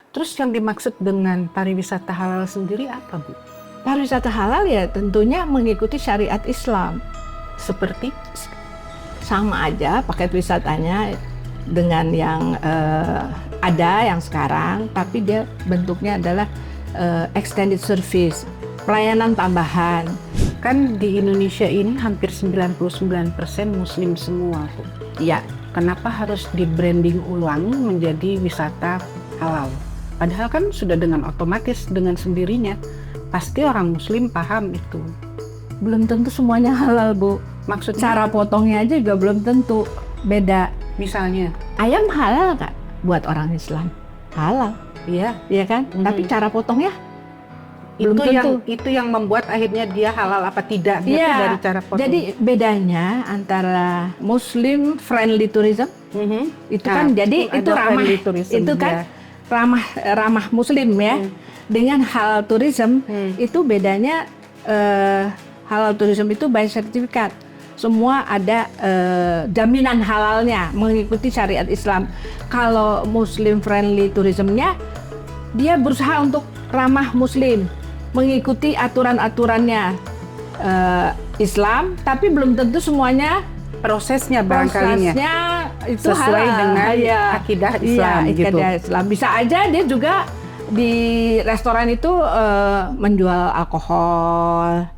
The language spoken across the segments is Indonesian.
Terus yang dimaksud dengan pariwisata halal sendiri apa, Bu? Pariwisata halal ya tentunya mengikuti syariat Islam. Seperti? Sama aja paket wisatanya dengan yang ada yang sekarang, tapi dia bentuknya adalah extended service, pelayanan tambahan. Kan di Indonesia ini hampir 99% Muslim semua, Bu. Iya. Kenapa harus di-branding ulang menjadi wisata halal? Padahal kan sudah dengan otomatis, dengan sendirinya, pasti orang Muslim paham itu. Belum tentu semuanya halal, Bu. Maksudnya, Cara potongnya aja juga belum tentu, beda. misalnya, Ayam halal kan buat orang Islam? Halal, ya, iya kan? Tapi cara potongnya belum tentu. itu yang membuat akhirnya dia halal apa tidak gitu Iya, dari cara potong. jadi bedanya antara Muslim friendly tourism itu Nah, kan jadi itu ada ramah, friendly tourism, itu kan ya. ramah Muslim ya. Dengan halal tourism itu bedanya halal tourism itu by sertifikat. Semua ada jaminan halalnya mengikuti syariat Islam. Kalau Muslim friendly tourismnya dia berusaha untuk ramah Muslim, mengikuti aturan-aturannya Islam, tapi belum tentu semuanya prosesnya barangkalinya itu sesuai halal. dengan Ya, akidah Islam iya, gitu. akidah Islam. Bisa aja dia juga di restoran itu menjual alkohol.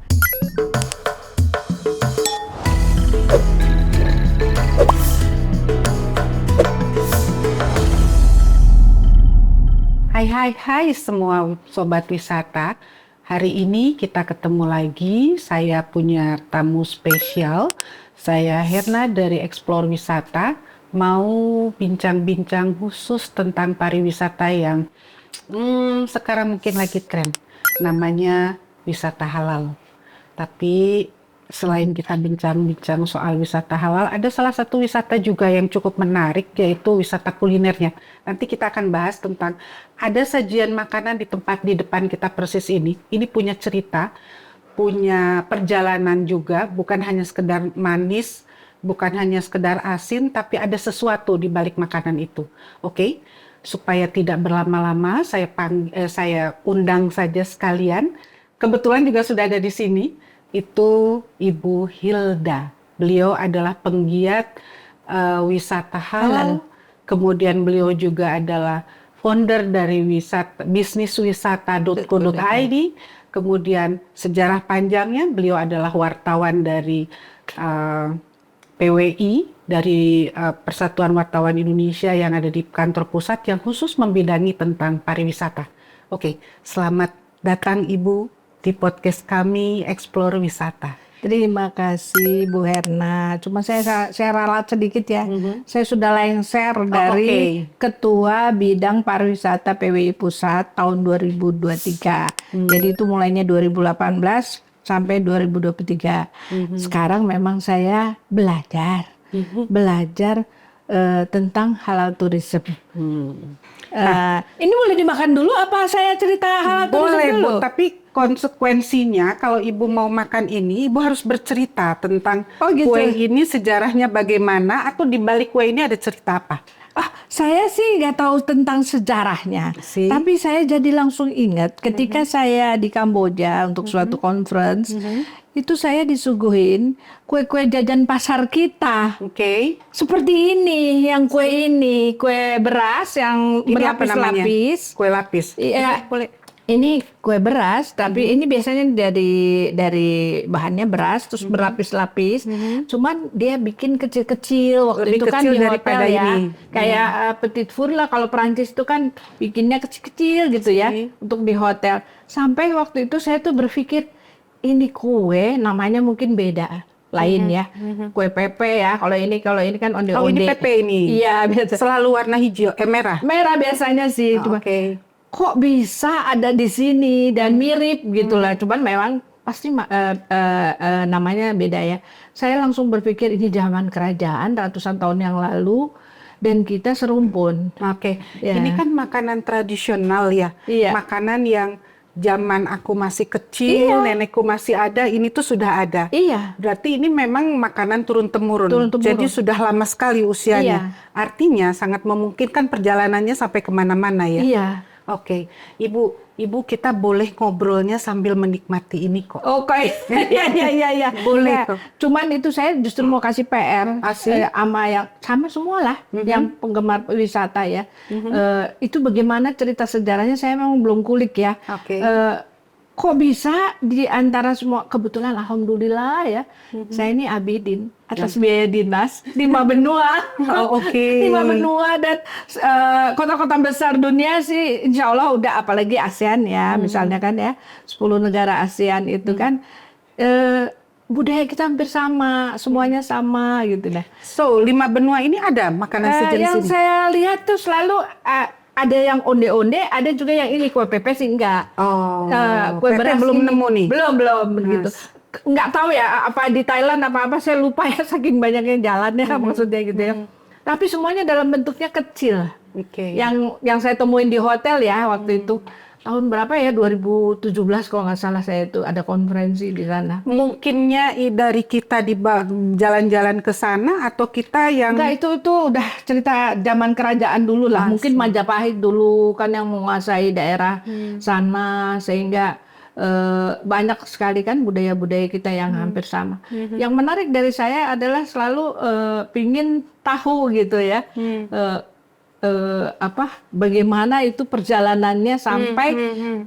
Hai semua sobat wisata. Hari ini kita ketemu lagi. Saya punya tamu spesial. Saya Herna dari Explore Wisata. Mau bincang-bincang khusus tentang pariwisata yang sekarang mungkin lagi tren. Namanya wisata halal. Tapi selain kita bincang-bincang soal wisata halal, ada salah satu wisata juga yang cukup menarik, yaitu wisata kulinernya. Nanti kita akan bahas tentang ada sajian makanan di tempat di depan kita persis ini. Ini punya cerita, punya perjalanan juga, bukan hanya sekedar manis, bukan hanya sekedar asin, tapi ada sesuatu di balik makanan itu. Oke? Supaya tidak berlama-lama, saya undang saja sekalian. Kebetulan juga sudah ada di sini. Itu Ibu Hilda. Beliau adalah penggiat wisata halal. Kemudian beliau juga adalah founder dari bisniswisata.co.id. Kemudian sejarah panjangnya beliau adalah wartawan dari PWI, dari Persatuan Wartawan Indonesia yang ada di kantor pusat yang khusus membidangi tentang pariwisata. Oke, selamat datang Ibu di podcast kami Explore Wisata. Terima kasih Bu Herna. Cuma saya ralat sedikit ya. Saya sudah lengser dari Ketua Bidang Pariwisata PWI Pusat tahun 2023. Jadi itu mulainya 2018 sampai 2023. Sekarang memang saya belajar tentang halal tourism. Ini boleh dimakan dulu apa saya cerita halal tourism dulu? Boleh, Bu, tapi konsekuensinya kalau Ibu mau makan ini, Ibu harus bercerita tentang kue ini sejarahnya bagaimana, atau di balik kue ini ada cerita apa? Saya sih nggak tahu tentang sejarahnya, tapi saya jadi langsung ingat ketika saya di Kamboja untuk suatu conference, itu saya disuguhin kue-kue jajan pasar kita. Seperti ini, yang kue ini, kue beras yang berlapis-lapis. Kue lapis. Iya, ini kue beras, tapi ini biasanya dari bahannya beras, terus berlapis-lapis. Cuman dia bikin kecil-kecil waktu itu kan di hotel ya. Kayak petit four lah, kalau Perancis itu kan bikinnya kecil-kecil gitu ya untuk di hotel. Sampai waktu itu saya tuh berpikir ini kue namanya mungkin beda. Lain ya, kue pepe ya. Kalau ini kan onde-onde. Oh, ini pepe ini. Iya, biasa. Selalu warna hijau, merah. Merah biasanya sih. Kok bisa ada di sini dan mirip gitulah. Cuman memang pasti namanya beda ya. Saya langsung berpikir ini zaman kerajaan ratusan tahun yang lalu dan kita serumpun. Ini kan makanan tradisional ya. Makanan yang zaman aku masih kecil, nenekku masih ada, ini tuh sudah ada. Berarti ini memang makanan turun-temurun. Jadi sudah lama sekali usianya. Artinya sangat memungkinkan perjalanannya sampai kemana-mana ya. Oke, Ibu kita boleh ngobrolnya sambil menikmati ini kok. Oke, iya. Boleh Nah, kok. cuman itu saya justru mau kasih PR Asik. sama semua lah yang penggemar wisata ya. Itu bagaimana cerita sejarahnya saya memang belum kulik ya. Oke. Kok bisa di antara semua, kebetulan alhamdulillah ya, saya ini abidin atas biaya dinas 5 benua. Oh, oke. 5 benua dan kota-kota besar dunia sih insya Allah udah, apalagi ASEAN ya, misalnya kan ya 10 negara ASEAN itu kan budaya kita hampir sama, semuanya sama gitu deh. So, 5 benua ini ada makanan sejenis Yang ini? saya lihat tuh selalu ada yang onde-onde, ada juga yang ini kue pepes sih enggak. Oh, Kue Pepe beras belum ini. nemu nih? Belum begitu. Nggak tahu ya apa di Thailand apa saya lupa ya saking banyaknya jalannya maksudnya gitu ya. Tapi semuanya dalam bentuknya kecil. Oke. Yang saya temuin di hotel ya waktu itu tahun berapa ya, 2017 kalau nggak salah, saya itu ada konferensi di sana. Mungkinnya dari kita di jalan-jalan ke sana atau kita yang Enggak, itu udah cerita zaman kerajaan dulu lah. Mungkin Majapahit dulu kan yang menguasai daerah sana, sehingga banyak sekali kan budaya-budaya kita yang hampir sama. Yang menarik dari saya adalah selalu pingin tahu gitu ya. Bagaimana itu perjalanannya sampai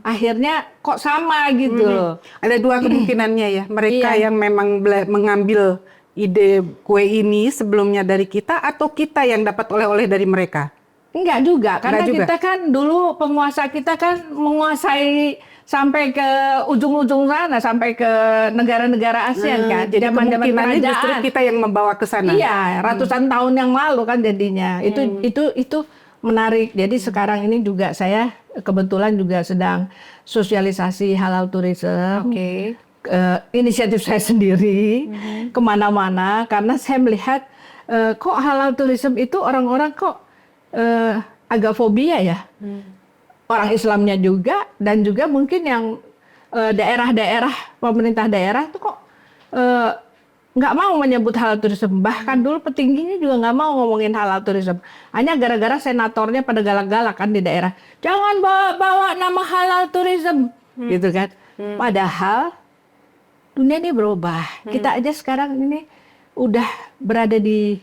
akhirnya kok sama gitu loh. ada 2 kemungkinannya ya. Mereka yang memang mengambil ide kue ini sebelumnya dari kita atau kita yang dapat oleh-oleh dari mereka? Enggak juga, karena Enggak juga. kita kan dulu penguasa kita kan menguasai sampai ke ujung-ujung sana, sampai ke negara-negara ASEAN kan. Jadi Zaman-zaman kemungkinannya justru kerajaan. kita yang membawa ke sana. Iya, ratusan tahun yang lalu kan jadinya. Itu menarik. Jadi sekarang ini juga saya kebetulan juga sedang sosialisasi halal tourism. Oke. Inisiatif saya sendiri kemana-mana, karena saya melihat kok halal tourism itu orang-orang kok agak fobia ya. Orang Islamnya juga, dan juga mungkin yang daerah-daerah, pemerintah daerah itu kok nggak mau menyebut halal tourism. Bahkan dulu petingginya juga nggak mau ngomongin halal tourism. Hanya gara-gara senatornya pada galak-galak kan di daerah. Jangan bawa nama halal tourism, gitu kan. Padahal dunia ini berubah. Kita aja sekarang ini udah berada di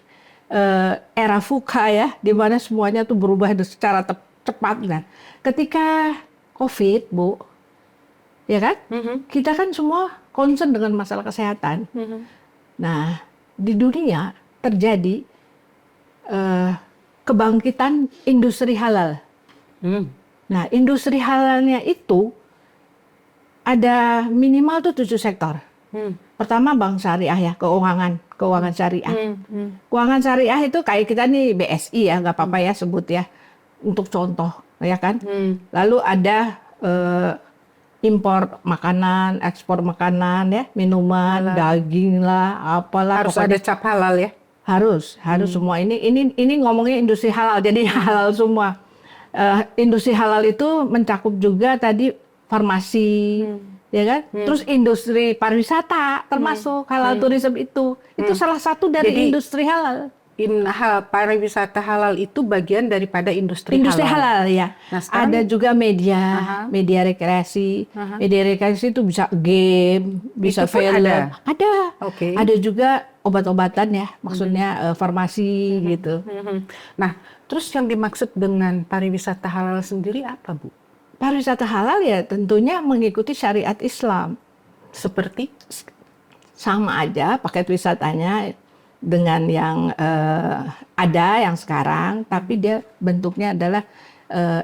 era VUCA ya, di mana semuanya tuh berubah secara cepat. Nah, ketika COVID, Bu, ya kan? Kita kan semua concern dengan masalah kesehatan. Nah, di dunia terjadi kebangkitan industri halal. Nah, industri halalnya itu ada minimal tuh 7 sektor. Pertama bank syariah ya, keuangan syariah. Keuangan syariah itu kayak kita nih BSI ya, nggak apa-apa ya sebut ya, untuk contoh ya kan. Lalu ada impor makanan, ekspor makanan ya, minuman, daging lah, apalah. Harus pokoknya ada cap halal ya. harus semua ini ngomongnya industri halal, jadi halal semua. Industri halal itu mencakup juga tadi farmasi, ya kan? Terus industri pariwisata termasuk halal tourism itu salah satu dari Jadi, industri halal. Pariwisata halal itu bagian daripada industri Halal ya. Nah, sekarang, ada juga media rekreasi. Media rekreasi itu bisa game, bisa Itu pun film. Ada. Oke. Ada juga obat-obatan ya, maksudnya farmasi gitu. Nah, terus yang dimaksud dengan pariwisata halal sendiri apa, Bu? Pariwisata halal ya tentunya mengikuti syariat Islam. Seperti? Sama aja paket wisatanya dengan yang ada yang sekarang, tapi dia bentuknya adalah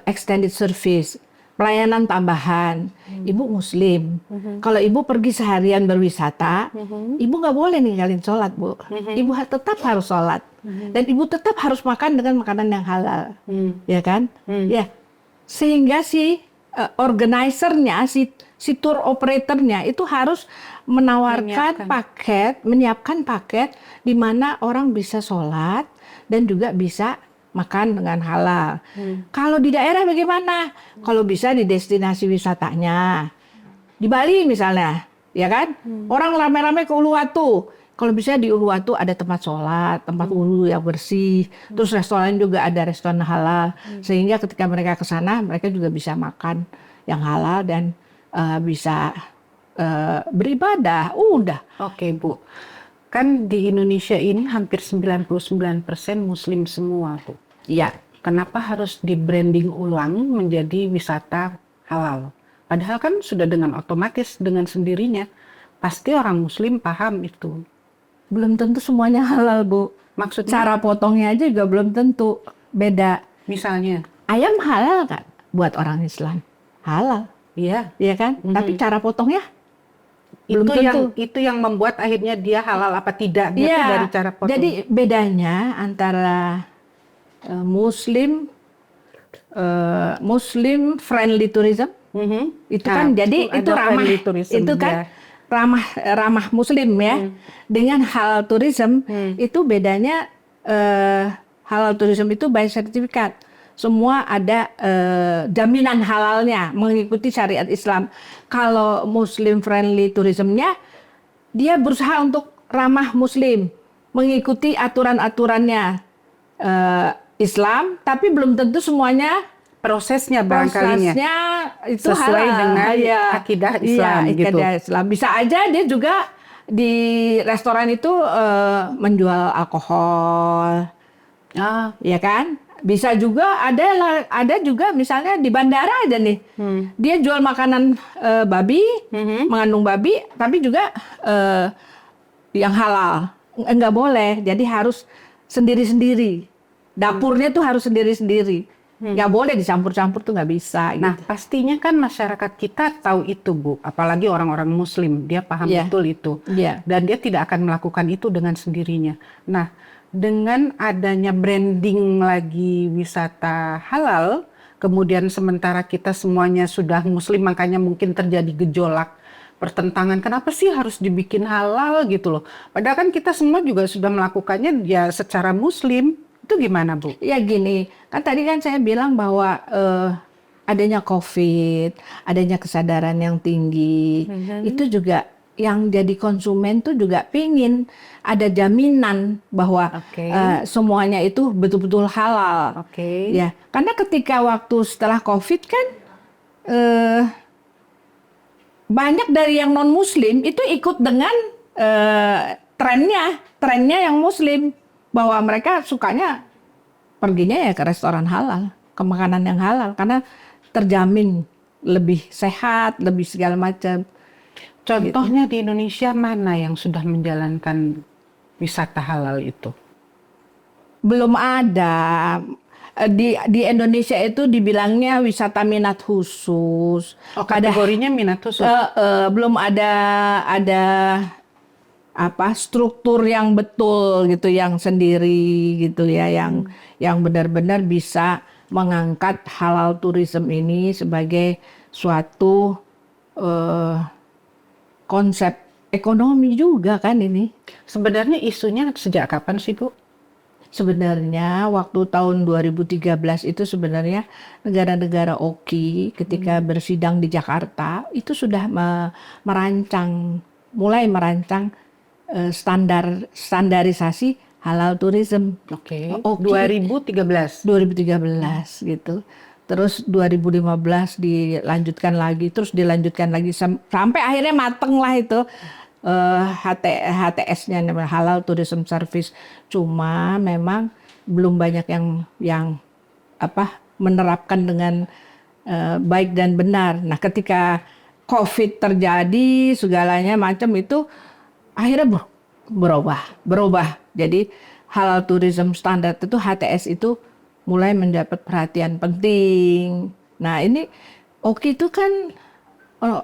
extended service, pelayanan tambahan. Ibu Muslim, kalau ibu pergi seharian berwisata, ibu nggak boleh ninggalin sholat, Bu. Ibu tetap harus sholat, dan ibu tetap harus makan dengan makanan yang halal, ya kan? Ya, sehingga si organizer-nya, si tour operator-nya itu harus menyiapkan paket di mana orang bisa sholat dan juga bisa makan dengan halal. Kalau di daerah bagaimana? Kalau bisa di destinasi wisatanya, di Bali misalnya, ya kan? Orang rame-rame ke Uluwatu, kalau bisa di Uluwatu ada tempat sholat, tempat wudhu yang bersih, terus restoran juga ada restoran halal, sehingga ketika mereka ke sana mereka juga bisa makan yang halal dan bisa beribadah. Udah. Oke, Bu. Kan di Indonesia ini hampir 99% Muslim semua, Bu. Iya. Kenapa harus di-branding ulang menjadi wisata halal? Padahal kan sudah dengan otomatis, dengan sendirinya. Pasti orang Muslim paham itu. Belum tentu semuanya halal, Bu. Maksudnya, Cara potongnya aja juga belum tentu. Beda. misalnya, Ayam halal kan buat orang Islam? Halal, iya, iya kan? Tapi cara potongnya belum tentu. itu yang membuat akhirnya dia halal apa tidaknya Iya. tuh dari cara potong. Jadi bedanya antara Muslim friendly tourism itu kan jadi itu ada ramah friendly tourism, itu kan ya. ramah Muslim ya. Dengan halal tourism itu bedanya halal tourism itu by sertifikat. Semua ada jaminan halalnya mengikuti syariat Islam. Kalau Muslim friendly tourismnya dia berusaha untuk ramah Muslim, mengikuti aturan-aturannya Islam, tapi belum tentu semuanya Prosesnya barangkalinya itu sesuai halal. dengan Iya. akidah Islam Iya, gitu. akidah Islam. Bisa aja dia juga di restoran itu menjual alkohol, ya kan? Bisa juga ada juga misalnya di bandara aja nih, dia jual makanan babi, mengandung babi, tapi juga yang halal. Nggak boleh, jadi harus sendiri-sendiri. Dapurnya tuh harus sendiri-sendiri. Nggak boleh dicampur-campur tuh nggak bisa. Nah, Gitu. pastinya kan masyarakat kita tahu itu, Bu. Apalagi orang-orang Muslim, dia paham Iya. betul itu. Iya. Dan dia tidak akan melakukan itu dengan sendirinya. Nah, dengan adanya branding lagi wisata halal, kemudian sementara kita semuanya sudah Muslim, makanya mungkin terjadi gejolak pertentangan. Kenapa sih harus dibikin halal gitu loh? Padahal kan kita semua juga sudah melakukannya ya secara Muslim. Itu gimana, Bu? Ya gini, kan tadi kan saya bilang bahwa adanya COVID, adanya kesadaran yang tinggi, itu juga yang jadi konsumen tuh juga pingin ada jaminan bahwa Oke. semuanya itu betul-betul halal. Oke. Ya, karena ketika waktu setelah COVID kan banyak dari yang non Muslim itu ikut dengan trennya yang Muslim, bahwa mereka sukanya perginya ya ke restoran halal, ke makanan yang halal karena terjamin lebih sehat, lebih segala macam. Contohnya di Indonesia mana yang sudah menjalankan wisata halal itu? Belum ada. Di Indonesia itu dibilangnya wisata minat khusus. Kategorinya minat khusus. Belum ada struktur yang betul gitu, yang sendiri gitu ya, yang benar-benar bisa mengangkat halal tourism ini sebagai suatu konsep ekonomi juga kan ini. Sebenarnya isunya sejak kapan sih, Bu? Sebenarnya waktu tahun 2013 itu sebenarnya negara-negara OKI ketika bersidang di Jakarta itu sudah mulai merancang standarisasi halal tourism. Oke. OKI 2013. 2013 gitu. Terus 2015 dilanjutkan lagi, terus dilanjutkan lagi sampai akhirnya mateng lah itu HTS-nya, Halal Tourism Service. Cuma memang belum banyak yang menerapkan dengan baik dan benar. Nah, ketika COVID terjadi segalanya macam itu akhirnya berubah. Jadi halal tourism standard itu HTS itu mulai mendapat perhatian penting. Nah, ini OKI itu kan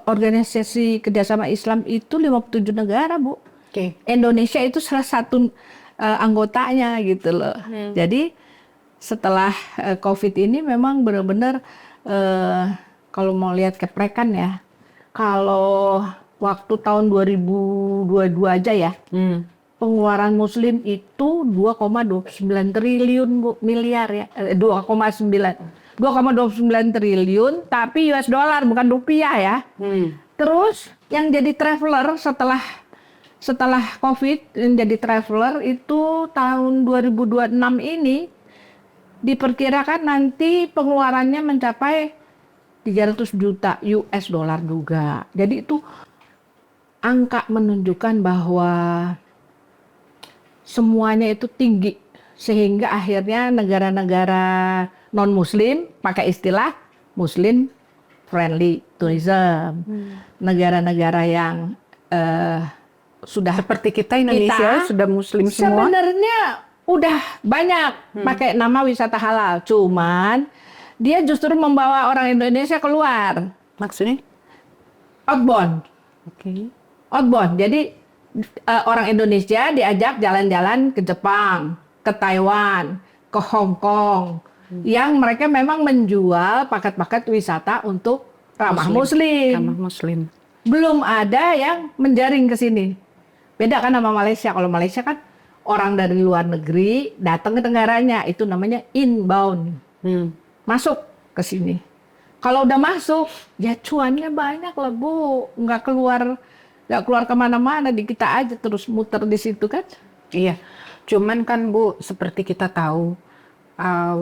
organisasi kerjasama Islam itu 57 negara, Bu. Oke. Indonesia itu salah satu anggotanya gitu loh. Jadi setelah COVID ini memang benar-benar kalau mau lihat keprekan ya, kalau waktu tahun 2022 aja ya, pengeluaran Muslim itu 2,29 triliun miliar ya, 2,29 triliun, tapi US dollar bukan rupiah ya. Terus yang jadi traveler setelah setelah COVID menjadi traveler itu tahun 2026 ini diperkirakan nanti pengeluarannya mencapai 300 juta US dollar juga. Jadi itu angka menunjukkan bahwa semuanya itu tinggi sehingga akhirnya negara-negara non-muslim pakai istilah Muslim friendly tourism. Negara-negara yang sudah Seperti kita Indonesia sudah muslim semua. sebenarnya udah banyak pakai nama wisata halal, cuman dia justru membawa orang Indonesia keluar Maksudnya? outbound. Oke. Outbound. Jadi orang Indonesia diajak jalan-jalan ke Jepang, ke Taiwan, ke Hong Kong, yang mereka memang menjual paket-paket wisata untuk ramah Muslim. Ramah Muslim. Belum ada yang menjaring ke sini. Beda kan sama Malaysia. Kalau Malaysia kan orang dari luar negeri datang ke negaranya, itu namanya inbound. Masuk ke sini. Kalau udah masuk, ya cuannya banyak lah Bu. Nggak keluar kemana-mana, di kita aja terus muter di situ kan. Iya, cuman kan Bu, seperti kita tahu,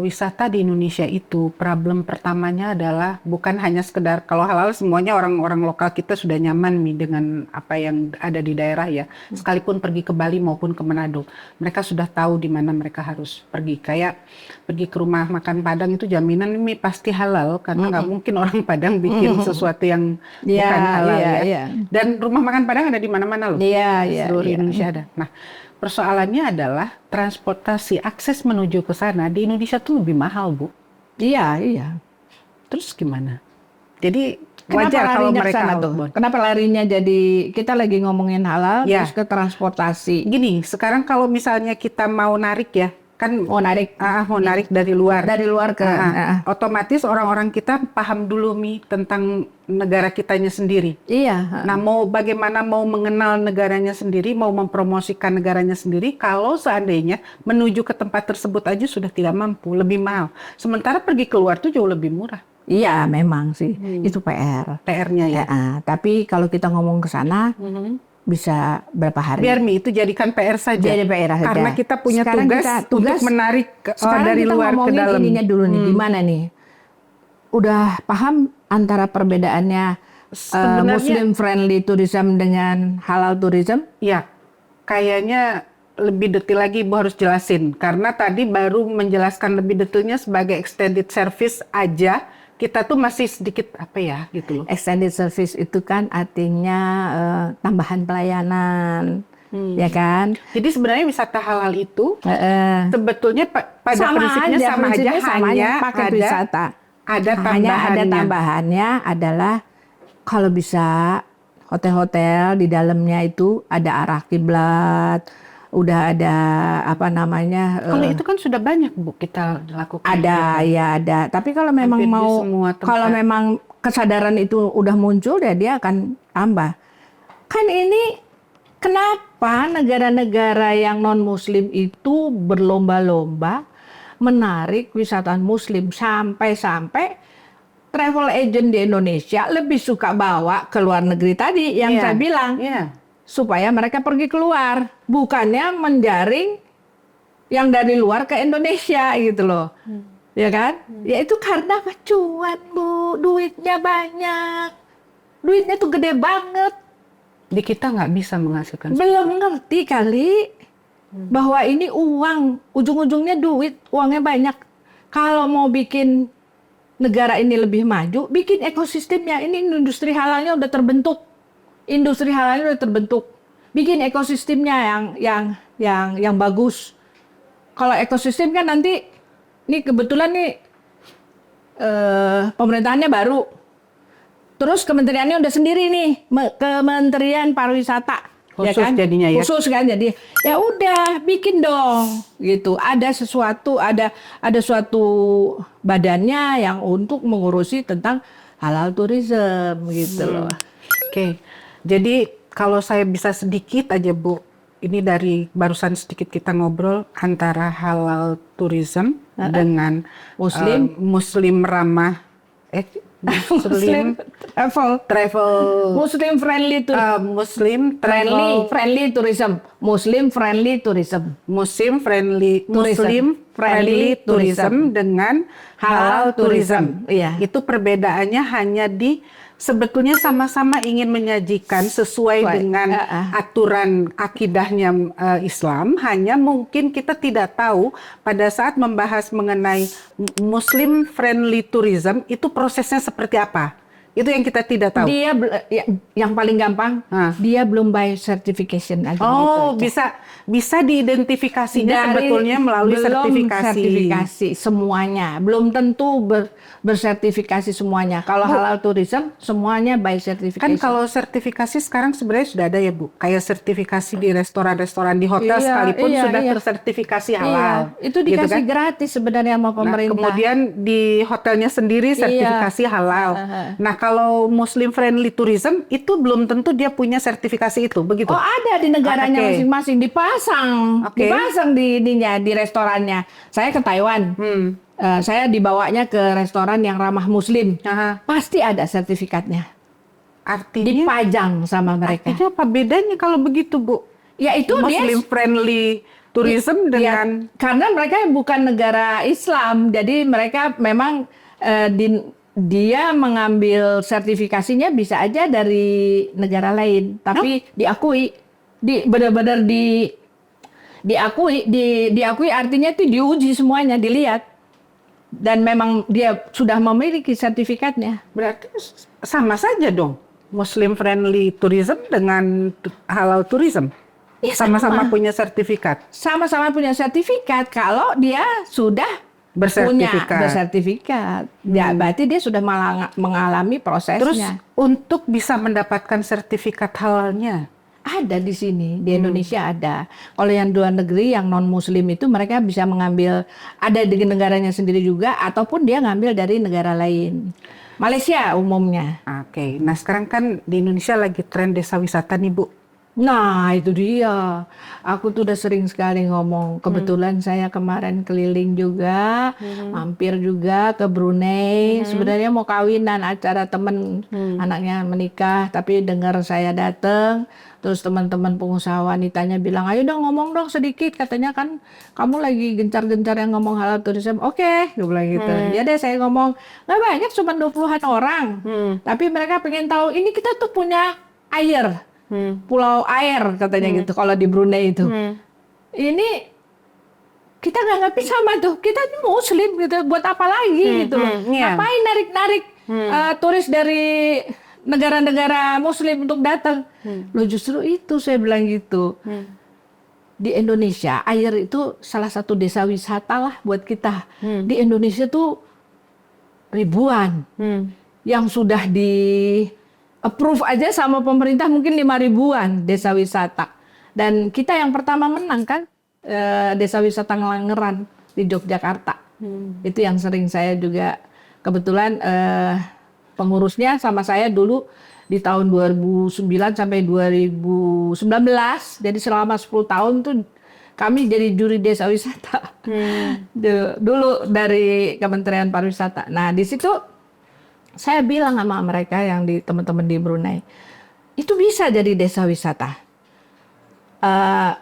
wisata di Indonesia itu problem pertamanya adalah bukan hanya sekedar kalau halal semuanya orang-orang lokal kita sudah nyaman nih dengan apa yang ada di daerah ya. Sekalipun pergi ke Bali maupun ke Manado, mereka sudah tahu di mana mereka harus pergi. Kayak pergi ke rumah makan Padang itu jaminan ini pasti halal karena nggak mungkin orang Padang bikin sesuatu yang bukan halal ya. Dan rumah makan Padang ada di mana-mana loh. Seluruh Indonesia ada. Nah, persoalannya adalah transportasi akses menuju ke sana di Indonesia tuh lebih mahal, Bu. Iya. Terus gimana? Jadi Kenapa wajar kalau larinya mereka kesana tuh? outbound. Kenapa larinya jadi kita lagi ngomongin halal Ya. terus ke transportasi? Gini, sekarang kalau misalnya kita mau narik ya, kan Mau narik mau narik dari luar. dari luar ke Otomatis orang-orang kita paham dulu Mi tentang negara kitanya sendiri. Iya. Nah, bagaimana mau mengenal negaranya sendiri, mau mempromosikan negaranya sendiri, kalau seandainya menuju ke tempat tersebut aja sudah tidak mampu, lebih mahal. Sementara pergi keluar tuh jauh lebih murah. Iya, memang sih. Itu PR. PR-nya ya. Tapi kalau kita ngomong ke sana bisa berapa hari? Biar Mi itu jadikan PR saja. Jadi PR saja. Karena kita punya Sekarang tugas, kita untuk menarik dari kita luar ke ngomongin dalam. ininya dulu nih, gimana nih? Udah paham antara perbedaannya Sebenarnya- Muslim friendly tourism dengan halal tourism? Ya, kayaknya lebih detail lagi Ibu harus jelasin. Karena tadi baru menjelaskan lebih detailnya sebagai extended service aja. Kita tuh masih sedikit apa ya gitu loh. Extended service itu kan artinya tambahan pelayanan, ya kan? Jadi sebenarnya wisata halal itu sebetulnya pada Sama prinsipnya aja, sama aja, sama hanya aja, pakai ada wisata. ada Hanya ada tambahannya. tambahannya adalah kalau bisa hotel-hotel di dalamnya itu ada arah kiblat, udah ada apa namanya? Kalau itu kan sudah banyak Bu kita lakukan. Ada, ya ada. Tapi kalau memang Hampir di mau, semua tempat. kalau memang kesadaran itu udah muncul, ya dia akan tambah. Kan ini kenapa negara-negara yang non-Muslim itu berlomba-lomba menarik wisatawan Muslim sampai-sampai travel agent di Indonesia lebih suka bawa ke luar negeri tadi yang Iya. saya bilang. Iya. Supaya mereka pergi keluar, bukannya menjaring yang dari luar ke Indonesia gitu loh. Ya kan? Ya itu karena cuan Bu, duitnya banyak. Duitnya tuh gede banget. Di kita nggak bisa menghasilkan. Belum ngerti kali bahwa ini uang, ujung-ujungnya duit, uangnya banyak. Kalau mau bikin negara ini lebih maju, bikin ekosistemnya. Ini industri halalnya udah terbentuk. Industri halalnya udah terbentuk. Bikin ekosistemnya yang bagus. Kalau ekosistem kan nanti, nih kebetulan nih pemerintahannya baru. Terus kementeriannya udah sendiri nih, Kementerian Pariwisata. Khusus ya kan? jadinya ya. Khusus kan jadi. Ya udah, bikin dong gitu. Ada sesuatu, ada suatu badannya yang untuk mengurusi tentang halal tourism gitu loh. Oke. Jadi kalau saya bisa sedikit aja Bu, ini dari barusan sedikit kita ngobrol antara halal tourism dengan Muslim. Muslim ramah Muslim travel Muslim friendly tourism. Muslim Friendly, travel friendly tourism. Muslim friendly tourism. Muslim friendly Tourism. Muslim friendly Friendly tourism dengan halal tourism. Iya. Itu perbedaannya hanya di sebetulnya sama-sama ingin menyajikan sesuai dengan aturan akidahnya Islam, hanya mungkin kita tidak tahu pada saat membahas mengenai Muslim friendly tourism itu prosesnya seperti apa. Itu yang kita tidak tahu. Dia yang paling gampang, dia belum by certification aja. Oh, gitu. bisa diidentifikasinya sebetulnya melalui belum sertifikasi. sertifikasi semuanya. Belum tentu bersertifikasi semuanya. Kalau halal tourism semuanya by certification. Kan kalau sertifikasi sekarang sebenarnya sudah ada ya Bu. Kayak sertifikasi di restoran-restoran di hotel sekalipun sudah tersertifikasi halal. Itu dikasih gitu kan? gratis sebenarnya sama pemerintah. Nah, kemudian di hotelnya sendiri sertifikasi halal. Nah, kalau Muslim friendly tourism itu belum tentu dia punya sertifikasi itu, begitu? Oh, ada di negaranya masing-masing dipasang di restorannya. Saya ke Taiwan. Saya dibawanya ke restoran yang ramah Muslim. Pasti ada sertifikatnya. Artinya dipajang sama mereka. Artinya apa bedanya kalau begitu, Bu? Ya itu Muslim friendly tourism dengan karena mereka bukan negara Islam, jadi mereka memang dia mengambil sertifikasinya bisa aja dari negara lain, tapi diakui, benar-benar diakui artinya itu diuji semuanya, dilihat, dan memang dia sudah memiliki sertifikatnya. Berarti sama saja dong, Muslim friendly tourism dengan halal tourism. Ya, sama-sama punya sertifikat. Sama-sama punya sertifikat kalau dia sudah bersertifikat. Ya, berarti dia sudah mengalami prosesnya. Terus untuk bisa mendapatkan sertifikat halalnya ada di sini, di Indonesia ada. Kalau yang luar negeri yang non Muslim itu mereka bisa mengambil, ada di negaranya sendiri juga, ataupun dia ngambil dari negara lain. Malaysia umumnya. Oke. Nah sekarang kan di Indonesia lagi tren desa wisata nih Bu. Nah itu dia, aku tuh udah sering sekali ngomong. Kebetulan saya kemarin keliling juga, mampir juga ke Brunei. Sebenarnya mau kawinan, acara temen anaknya menikah, tapi dengar saya datang, terus teman-teman pengusaha wanitanya bilang, ayo dong ngomong dong sedikit, katanya kan kamu lagi gencar-gencar yang ngomong halal tourism. Oke, gue bilang gitu. Ya deh saya ngomong, nggak banyak, cuma 20-an orang, tapi mereka pengen tahu ini kita tuh punya air. Pulau air katanya gitu kalau di Brunei itu. Ini kita nggak ngerti sama tuh, kita ini Muslim gitu, buat apa lagi gitu loh. Ngapain narik-narik turis dari negara-negara Muslim untuk datang? Loh justru itu saya bilang gitu. Di Indonesia air itu salah satu desa wisata lah buat kita. Di Indonesia tuh ribuan yang sudah di approve aja sama pemerintah, mungkin 5.000-an desa wisata. Dan kita yang pertama menang kan desa wisata Ngelangeran di Yogyakarta. Itu yang sering saya juga kebetulan pengurusnya sama saya dulu di tahun 2009 sampai 2019. Jadi selama 10 tahun tuh kami jadi juri desa wisata. Dulu dari Kementerian Pariwisata. Nah, di situ saya bilang sama mereka yang di teman-teman di Brunei, itu bisa jadi desa wisata.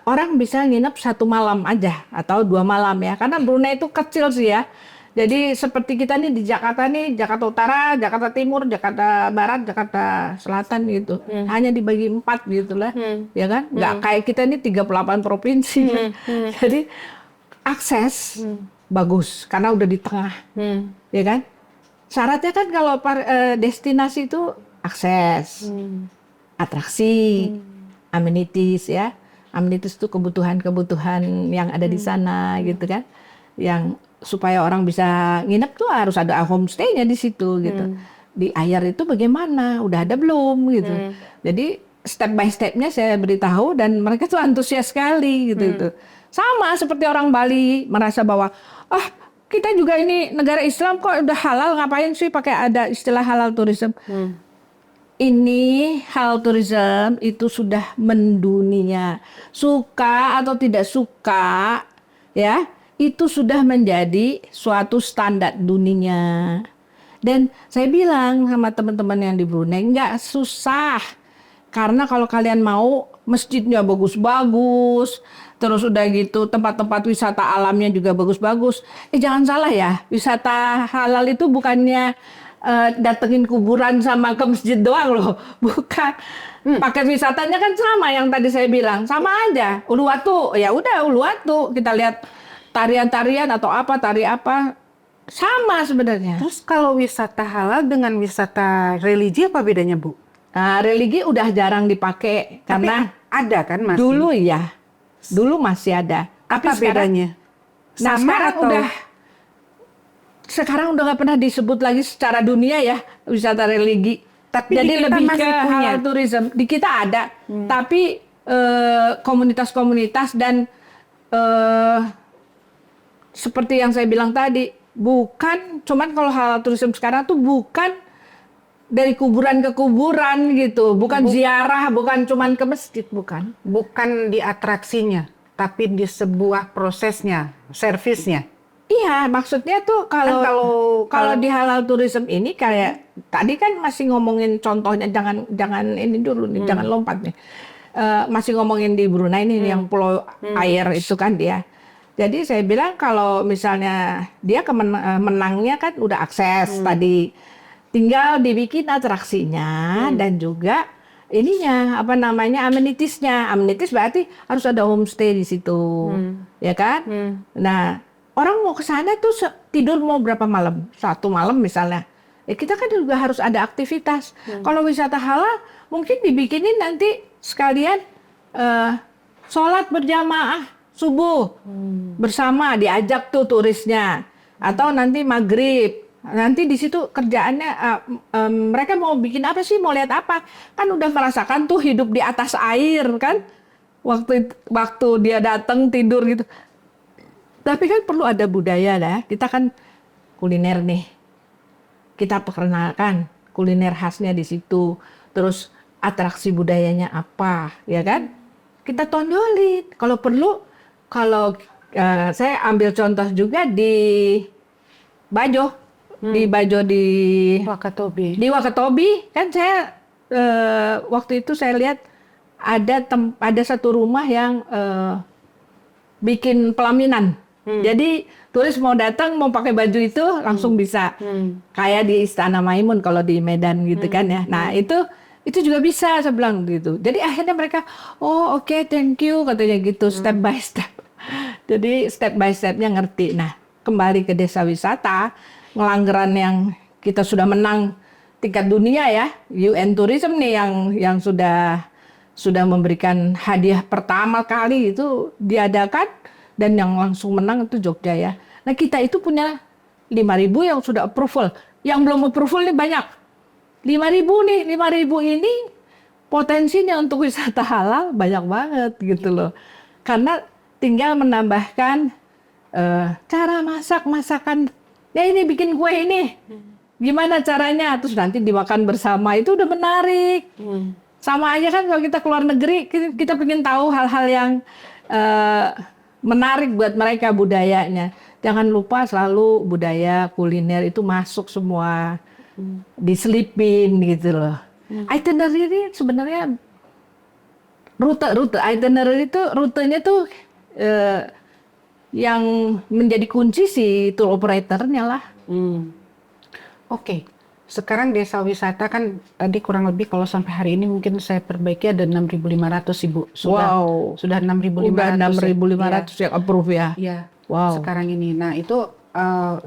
Orang bisa nginep 1 malam aja atau 2 malam ya, karena Brunei itu kecil sih ya. Jadi seperti kita nih di Jakarta nih, Jakarta Utara, Jakarta Timur, Jakarta Barat, Jakarta Selatan gitu. Hanya dibagi 4 gitulah, ya kan? Nggak kayak kita nih 38 provinsi. Jadi akses bagus karena udah di tengah, ya kan? Syaratnya kan kalau destinasi itu akses, atraksi, amenities ya. Amenities itu kebutuhan-kebutuhan yang ada di sana gitu kan. Yang supaya orang bisa nginep tuh harus ada homestay-nya di situ gitu. Di air itu bagaimana? Udah ada belum gitu. Jadi step by step-nya saya beritahu dan mereka tuh antusias sekali gitu. Sama seperti orang Bali merasa bahwa kita juga ini negara Islam kok udah halal, ngapain sih pakai ada istilah halal tourism? Ini halal tourism itu sudah mendunia. Suka atau tidak suka, ya, itu sudah menjadi suatu standar dunia. Dan saya bilang sama teman-teman yang di Brunei, nggak susah. Karena kalau kalian mau, masjidnya bagus-bagus, terus udah gitu tempat-tempat wisata alamnya juga bagus-bagus. Jangan salah ya, wisata halal itu bukannya datengin kuburan sama ke masjid doang loh, bukan. Paket wisatanya kan sama yang tadi saya bilang, sama aja. Uluwatu, ya udah Uluwatu, kita lihat tarian-tarian atau apa, tari apa. Sama sebenarnya. Terus kalau wisata halal dengan wisata religi apa bedanya, Bu? Nah, religi udah jarang dipakai karena ada kan masih? dulu ya, dulu masih ada. Apa bedanya? Nah, sekarang udah nggak pernah disebut lagi secara dunia ya wisata religi. Tapi jadi di kita lebih masih ke punya. halal tourism. Di kita ada, tapi komunitas-komunitas dan seperti yang saya bilang tadi, bukan cuman kalau halal tourism sekarang tuh bukan dari kuburan ke kuburan gitu, bukan ziarah, bukan cuman ke masjid, bukan. Bukan di atraksinya, tapi di sebuah prosesnya, servisnya. Iya, maksudnya tuh kalau di halal tourism ini kayak tadi kan masih ngomongin contohnya, jangan ini dulu nih, jangan lompat nih. Masih ngomongin di Brunei nih yang pulau air itu kan dia. Jadi saya bilang kalau misalnya dia menangnya kan udah akses tadi, tinggal dibikin atraksinya dan juga ininya apa namanya amenities-nya. Amenities berarti harus ada homestay di situ, ya kan? Nah, orang mau ke sana tuh tidur mau berapa malam? 1 malam misalnya. Ya kita kan juga harus ada aktivitas. Kalau wisata halal mungkin dibikinin nanti sekalian sholat berjamaah subuh bersama, diajak tuh turisnya, atau nanti maghrib. Nanti di situ kerjaannya mereka mau bikin apa sih, mau lihat apa? Kan udah merasakan tuh hidup di atas air kan? Waktu dia datang tidur gitu. Tapi kan perlu ada budaya lah. Kita kan kuliner nih. Kita perkenalkan kuliner khasnya di situ. Terus atraksi budayanya apa, ya kan? Kita tonjolin. Kalau perlu, kalau saya ambil contoh juga di Bajo, di Bajo di Wakatobi. Di Wakatobi kan saya waktu itu saya lihat ada satu rumah yang bikin pelaminan. Jadi turis mau datang mau pakai baju itu langsung bisa. Kayak di Istana Maimun kalau di Medan gitu kan ya. Nah, itu juga bisa saya bilang gitu. Jadi akhirnya mereka oke, thank you katanya gitu, step by step. Jadi step by stepnya ngerti. Nah, kembali ke desa wisata, Ngelanggeran yang kita sudah menang tingkat dunia ya, UN Tourism nih yang sudah memberikan hadiah pertama kali itu diadakan dan yang langsung menang itu Jogja ya. Nah, kita itu punya 5.000 yang sudah approval. Yang belum approval nih banyak. 5.000 nih, 5.000 ini potensinya untuk wisata halal banyak banget gitu loh. Karena tinggal menambahkan cara masakan. Ya ini bikin kue ini, gimana caranya? Terus nanti dimakan bersama, itu udah menarik. Sama aja kan kalau kita keluar negeri, kita pengen tahu hal-hal yang menarik buat mereka budayanya. Jangan lupa selalu budaya kuliner itu masuk semua, diselipin gitu loh. Itinerary sebenarnya rute itinerary itu rutenya tuh yang menjadi kunci si tour operatornya lah. Oke. Sekarang desa wisata kan tadi kurang lebih kalau sampai hari ini mungkin saya perbaiki ada 6.500 Ibu. Sudah 6.500. Udah 6.500 yang approve ya. Iya. Wow. Sekarang ini. Nah, itu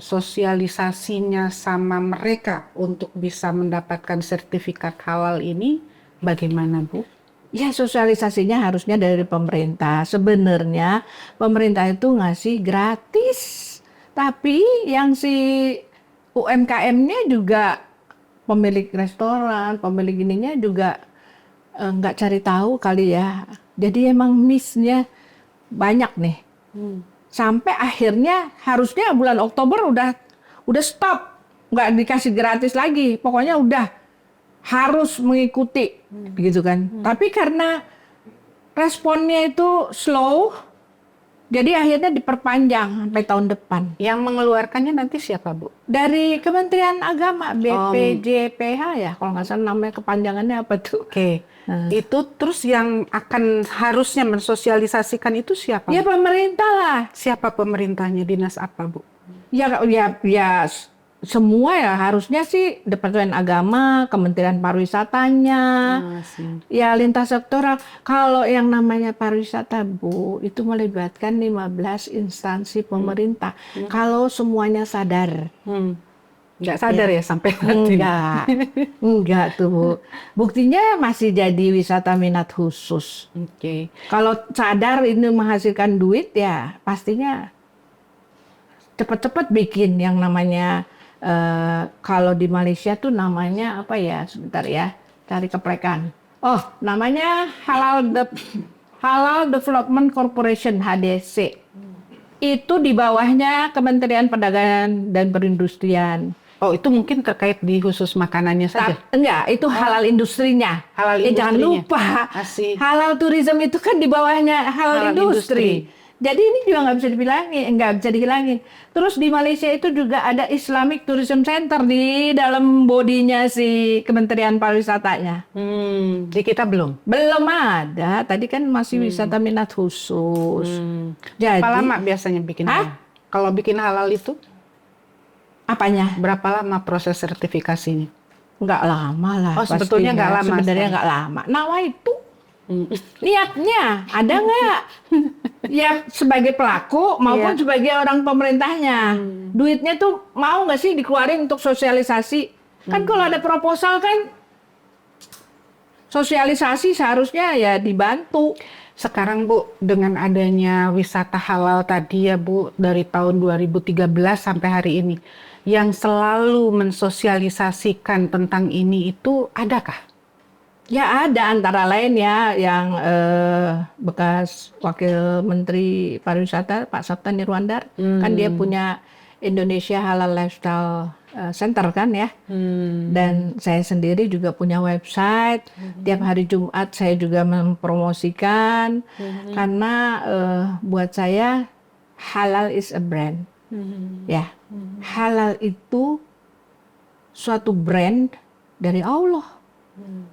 sosialisasinya sama mereka untuk bisa mendapatkan sertifikat halal ini bagaimana, Bu? Ya, sosialisasinya harusnya dari pemerintah. Sebenarnya pemerintah itu ngasih gratis. Tapi yang si UMKM-nya juga, pemilik restoran, pemilik ininya juga nggak cari tahu kali ya. Jadi emang miss-nya banyak nih. Sampai akhirnya harusnya bulan Oktober udah stop. Nggak dikasih gratis lagi. Pokoknya udah harus mengikuti gitu kan. Tapi karena responnya itu slow, Jadi akhirnya diperpanjang sampai tahun depan. Yang mengeluarkannya nanti siapa, Bu? Dari Kementerian Agama, BPJPH ya, kalau nggak salah namanya kepanjangannya apa tuh? Oke. Itu terus yang akan harusnya mensosialisasikan itu siapa? Ya pemerintah lah. Siapa pemerintahnya? Dinas apa, Bu? Ya, semua ya harusnya sih Departemen Agama, Kementerian Pariwisatanya, ya lintas sektoral. Kalau yang namanya pariwisata, Bu, itu melibatkan 15 instansi pemerintah. Kalau semuanya sadar. Nggak sadar ya sampai nanti? Enggak tuh, Bu. Buktinya masih jadi wisata minat khusus. Oke. Kalau sadar ini menghasilkan duit ya pastinya cepat-cepat bikin yang namanya kalau di Malaysia tuh namanya apa ya? Sebentar ya, cari keplekan. Oh, namanya Halal Development Corporation (HDC). Itu di bawahnya Kementerian Perdagangan dan Perindustrian. Oh, itu mungkin terkait di khusus makanannya saja? Enggak, itu halal industrinya. Halal industrinya. Jangan lupa, Asik. halal tourism itu kan di bawahnya halal industri. Jadi ini juga nggak bisa dihilangin. Terus di Malaysia itu juga ada Islamic Tourism Center di dalam bodinya si Kementerian Pariwisatanya. Di kita belum? Belum ada. Tadi kan masih wisata minat khusus. Jadi, berapa lama biasanya bikin halal? Kalau bikin halal itu? Apanya? Berapa lama proses sertifikasinya? Nggak lama lah. Oh, sebetulnya nggak lama. Sebenarnya nggak lama. Nawa itu niatnya ada nggak? Ya sebagai pelaku maupun sebagai orang pemerintahnya. Duitnya tuh mau nggak sih dikeluarin untuk sosialisasi? Kan kalau ada proposal kan sosialisasi seharusnya ya dibantu. Sekarang, Bu, dengan adanya wisata halal tadi ya, Bu, dari tahun 2013 sampai hari ini, yang selalu mensosialisasikan tentang ini itu adakah? Ya ada, antara lain ya yang bekas Wakil Menteri Pariwisata Pak Sabta Nirwandar, kan dia punya Indonesia Halal Lifestyle Center kan ya. Dan saya sendiri juga punya website. Tiap hari Jumat saya juga mempromosikan karena buat saya halal is a brand. Ya, halal itu suatu brand dari Allah.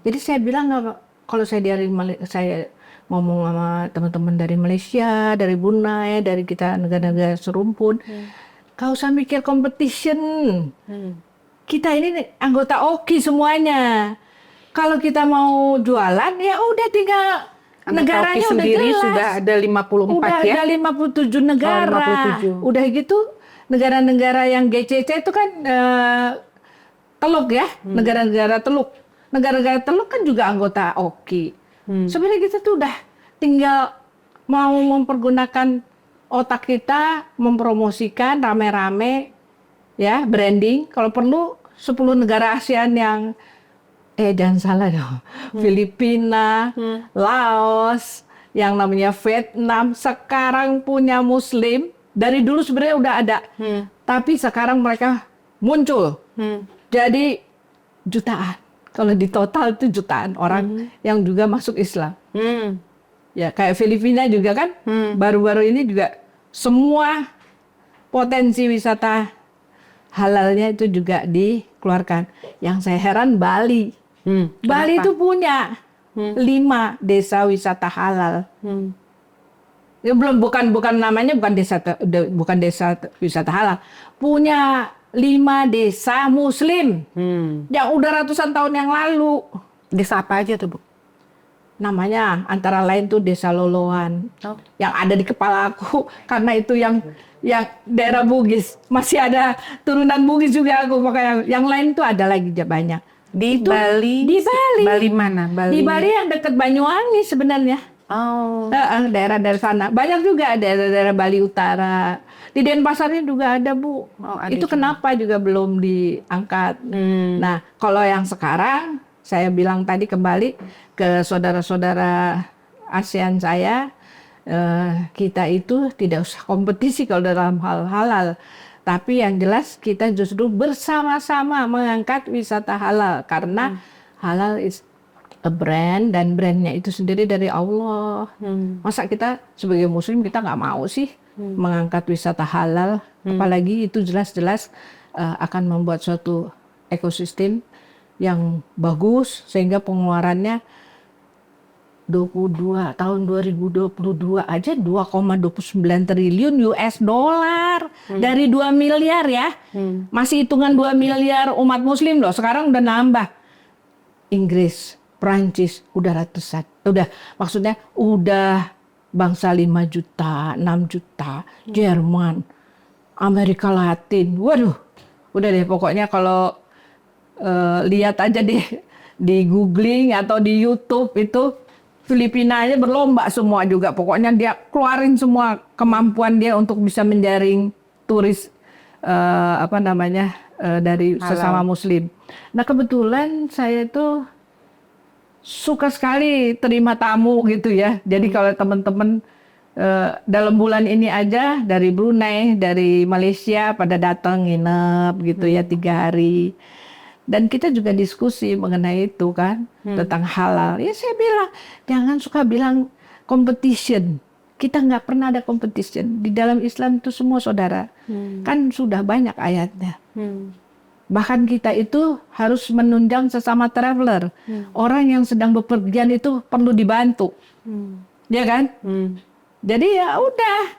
Jadi saya bilang, kalau saya ngomong sama teman-teman dari Malaysia, dari Brunei, dari kita negara-negara serumpun, gak usah mikir competition. Kita ini anggota OKI semuanya. Kalau kita mau jualan, ya udah tinggal negaranya udah sendiri jelas. Sudah ada 54 udah ya? Ada 57 negara. 57. Udah gitu, negara-negara yang GCC itu kan teluk ya, negara-negara teluk. Negara-negara teluk kan juga anggota OKI. Sebenarnya kita tuh udah tinggal mau mempergunakan otak kita, mempromosikan rame-rame, ya branding. Kalau perlu 10 negara ASEAN yang, jangan salah dong, Filipina, Laos, yang namanya Vietnam, sekarang punya Muslim. Dari dulu sebenarnya udah ada, tapi sekarang mereka muncul. Jadi jutaan. Kalau di total itu jutaan orang yang juga masuk Islam. Ya kayak Filipina juga kan, baru-baru ini juga semua potensi wisata halalnya itu juga dikeluarkan. Yang saya heran Bali. Bali itu punya 5 desa wisata halal. Ya bukan namanya bukan desa wisata halal. Punya 5 desa Muslim yang udah ratusan tahun yang lalu. Desa apa aja tuh, Bu? Namanya antara lain tuh Desa Loloan. Yang ada di kepala aku karena itu yang daerah Bugis. Masih ada turunan Bugis juga aku, makanya yang lain tuh ada lagi banyak. Di Bali. Di Bali. Bali mana? Di Bali yang dekat Banyuwangi sebenarnya. Oh. Daerah dari sana. Banyak juga daerah Bali Utara. Di Denpasarnya juga ada, Bu. Itu juga. Kenapa juga belum diangkat. Nah, kalau yang sekarang, saya bilang tadi kembali ke saudara-saudara ASEAN saya, kita itu tidak usah kompetisi kalau dalam hal halal. Tapi yang jelas kita justru bersama-sama mengangkat wisata halal. Karena halal is a brand, dan brandnya itu sendiri dari Allah. Masa kita sebagai muslim kita nggak mau sih mengangkat wisata halal, apalagi itu jelas-jelas akan membuat suatu ekosistem yang bagus sehingga pengeluarannya tahun 2022 aja 2,29 triliun US dollar dari 2 miliar ya. Masih hitungan 2 miliar umat muslim loh. Sekarang udah nambah. Inggris, Prancis udah ratusan. Maksudnya udah bangsa 5 juta, 6 juta, Jerman, Amerika Latin. Waduh. Udah deh pokoknya kalau lihat aja di googling atau di YouTube itu Filipina aja berlomba semua juga. Pokoknya dia keluarin semua kemampuan dia untuk bisa menjaring turis dari sesama muslim. Nah kebetulan saya tuh suka sekali terima tamu gitu ya. Jadi kalau teman-teman dalam bulan ini aja dari Brunei, dari Malaysia pada datang nginep gitu ya 3 hari. Dan kita juga diskusi mengenai itu kan, tentang halal. Ya saya bilang, jangan suka bilang competition. Kita nggak pernah ada competition. Di dalam Islam itu semua saudara. Kan sudah banyak ayatnya. Bahkan kita itu harus menunjang sesama traveler. Orang yang sedang bepergian itu perlu dibantu. Ya kan? Jadi ya udah,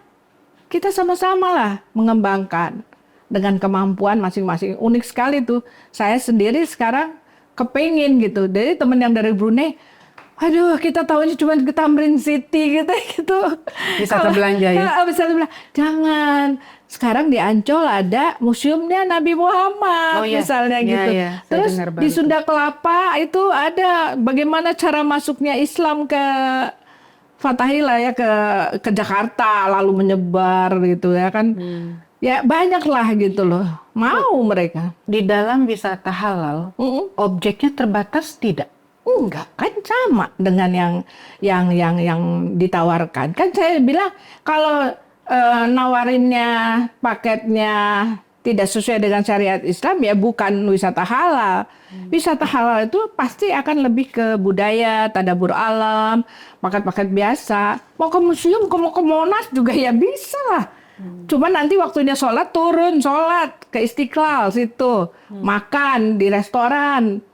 kita sama-sama lah mengembangkan. Dengan kemampuan masing-masing. Unik sekali tuh. Saya sendiri sekarang kepengin gitu. Jadi teman yang dari Brunei, aduh kita tahunya cuma ke Tamrin City gitu. Wisata belanja ya? Wisata belanja. Jangan. Sekarang di Ancol ada museumnya Nabi Muhammad misalnya gitu. Ya, terus di Sunda Kelapa itu ada bagaimana cara masuknya Islam ke Fatahillah ya, ke Jakarta lalu menyebar gitu ya kan. Ya banyak lah gitu loh, mau mereka. Di dalam wisata halal, objeknya terbatas tidak? Enggak, kan sama dengan yang ditawarkan. Kan saya bilang kalau nawarinnya paketnya tidak sesuai dengan syariat Islam ya bukan wisata halal. Wisata halal itu pasti akan lebih ke budaya, tadabbur alam, paket-paket biasa. Mau ke museum, mau ke Monas juga ya bisa lah. Cuma nanti waktunya sholat ke Istiqlal situ, makan di restoran,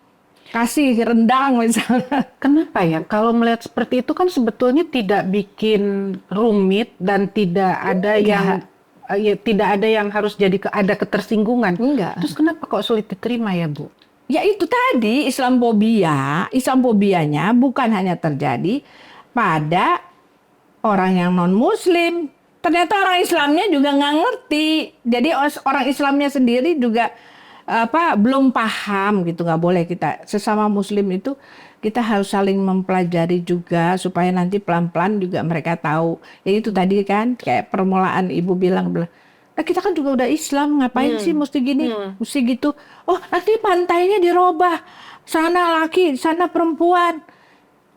kasih rendang misalnya. Kenapa ya? Kalau melihat seperti itu kan sebetulnya tidak bikin rumit dan tidak ada tidak ada yang harus jadi ada ketersinggungan. Enggak. Terus kenapa kok sulit diterima ya Bu? Ya itu tadi Islamofobianya bukan hanya terjadi pada orang yang non Muslim. Ternyata orang Islamnya juga nggak ngerti. Jadi orang Islamnya sendiri juga belum paham gitu. Nggak boleh kita sesama Muslim itu kita harus saling mempelajari juga supaya nanti pelan-pelan juga mereka tahu. Ya itu tadi kan kayak permulaan Ibu bilang, nah kita kan juga udah Islam, ngapain sih mesti gini, mesti gitu. Oh nanti pantainya dirubah, sana laki, sana perempuan.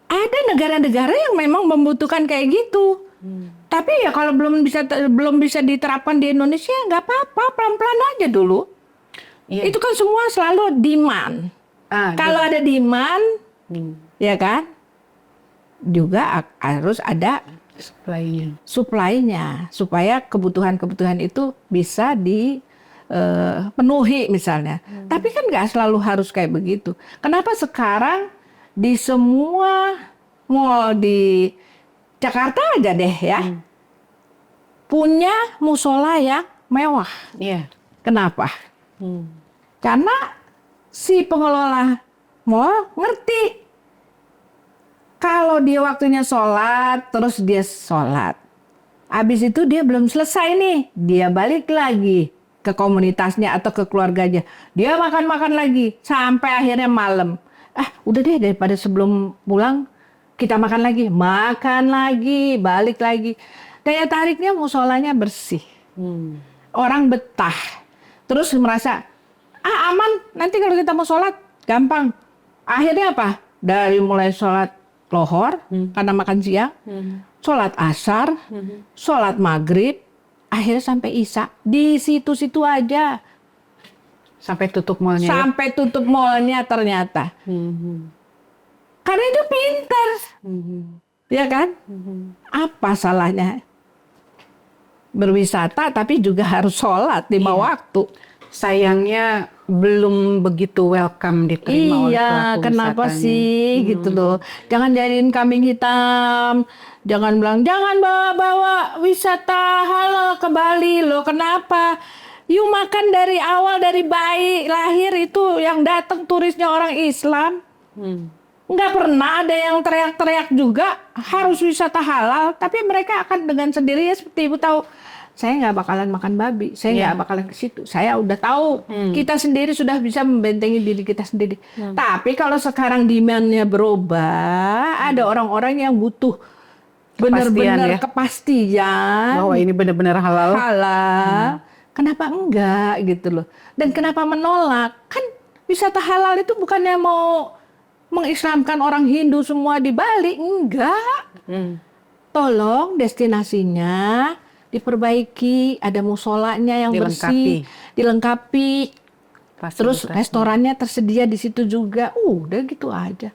Ada negara-negara yang memang membutuhkan kayak gitu. Tapi ya kalau belum bisa diterapkan di Indonesia nggak apa-apa, pelan-pelan aja dulu. Itu kan semua selalu demand. Kalau ada demand, ya kan, juga harus ada supply-nya supaya kebutuhan itu bisa dipenuhi misalnya. Tapi kan nggak selalu harus kayak begitu. Kenapa sekarang di semua mall di Jakarta aja deh ya, punya musola yang mewah. Kenapa? Karena si pengelola mall ngerti kalau dia waktunya sholat, terus dia sholat. Habis itu dia belum selesai nih, dia balik lagi ke komunitasnya atau ke keluarganya. Dia makan-makan lagi sampai akhirnya malam. Udah deh daripada sebelum pulang kita makan lagi, balik lagi. Daya tariknya musolanya bersih. Orang betah. Terus merasa, aman, nanti kalau kita mau sholat, gampang. Akhirnya apa? Dari mulai sholat lohor, karena makan siang, sholat asar, sholat maghrib, akhirnya sampai isya. Di situ-situ aja. Sampai tutup mallnya. Sampai tutup mallnya ternyata. Karena itu pintar, ya kan? Apa salahnya berwisata tapi juga harus sholat 5 waktu? Sayangnya belum begitu welcome diterima oleh pelaku kenapa wisatanya. sih gitu loh. Jangan jadiin kambing hitam. Jangan bilang jangan bawa wisata halal ke Bali loh. Kenapa? You makan dari awal, dari bayi lahir itu yang datang turisnya orang Islam. Nggak pernah ada yang teriak-teriak juga harus wisata halal. Tapi mereka akan dengan sendirinya seperti ibu tahu. Saya nggak bakalan makan babi, saya nggak bakalan ke situ. Saya udah tahu, kita sendiri sudah bisa membentengi diri kita sendiri. Tapi kalau sekarang demand-nya berubah, ada orang-orang yang butuh benar-benar kepastian bahwa ini benar-benar halal. Kenapa enggak gitu loh? Dan kenapa menolak? Kan wisata halal itu bukannya mau mengislamkan orang Hindu semua di Bali, enggak. Tolong destinasinya diperbaiki, ada musolanya yang bersih, dilengkapi. Terus restorannya tersedia di situ juga. Udah gitu aja.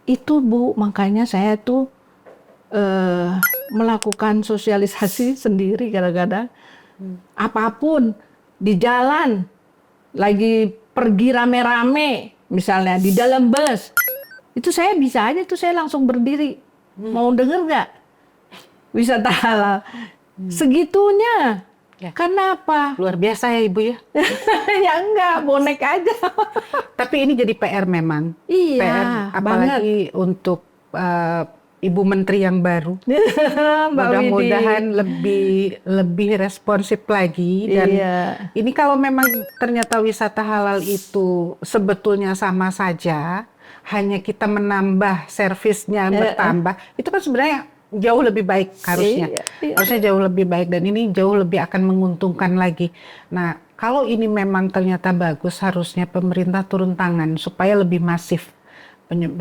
Itu Bu, makanya saya tuh melakukan sosialisasi sendiri kadang-kadang. Apapun di jalan, lagi pergi rame-rame, misalnya di dalam bus, itu saya bisa aja tuh saya langsung berdiri. Mau denger nggak? Wisata halal. Segitunya. Karena apa? Luar biasa ya Ibu ya. Ya enggak, bonek aja. Tapi ini jadi PR memang. Iya, PR apalagi untuk Ibu Menteri yang baru. Mudah-mudahan lebih responsif lagi. Dan ini kalau memang ternyata wisata halal itu sebetulnya sama saja, hanya kita menambah servisnya bertambah, itu kan sebenarnya jauh lebih baik harusnya. Harusnya jauh lebih baik dan ini jauh lebih akan menguntungkan lagi. Nah, kalau ini memang ternyata bagus, harusnya pemerintah turun tangan supaya lebih masif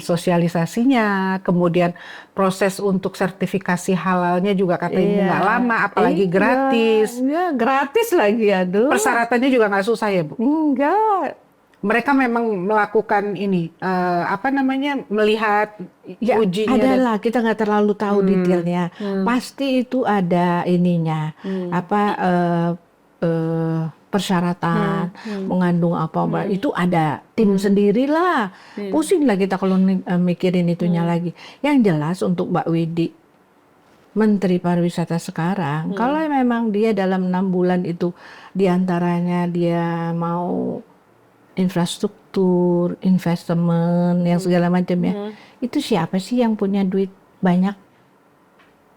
sosialisasinya, kemudian proses untuk sertifikasi halalnya juga katanya nggak lama, apalagi gratis. Gratis lagi, aduh. Persyaratannya juga nggak susah ya Bu? Enggak. Mereka memang melakukan ini, melihat ujinya. Adalah, kita nggak terlalu tahu detailnya. Pasti itu ada ininya, persyaratan, mengandung apa, itu ada tim sendirilah. Pusing lah kita kalau mikirin itunya lagi. Yang jelas untuk Mbak Widi, Menteri Pariwisata sekarang, kalau memang dia dalam 6 bulan itu diantaranya dia mau infrastruktur, investment, yang segala macamnya, itu siapa sih yang punya duit banyak?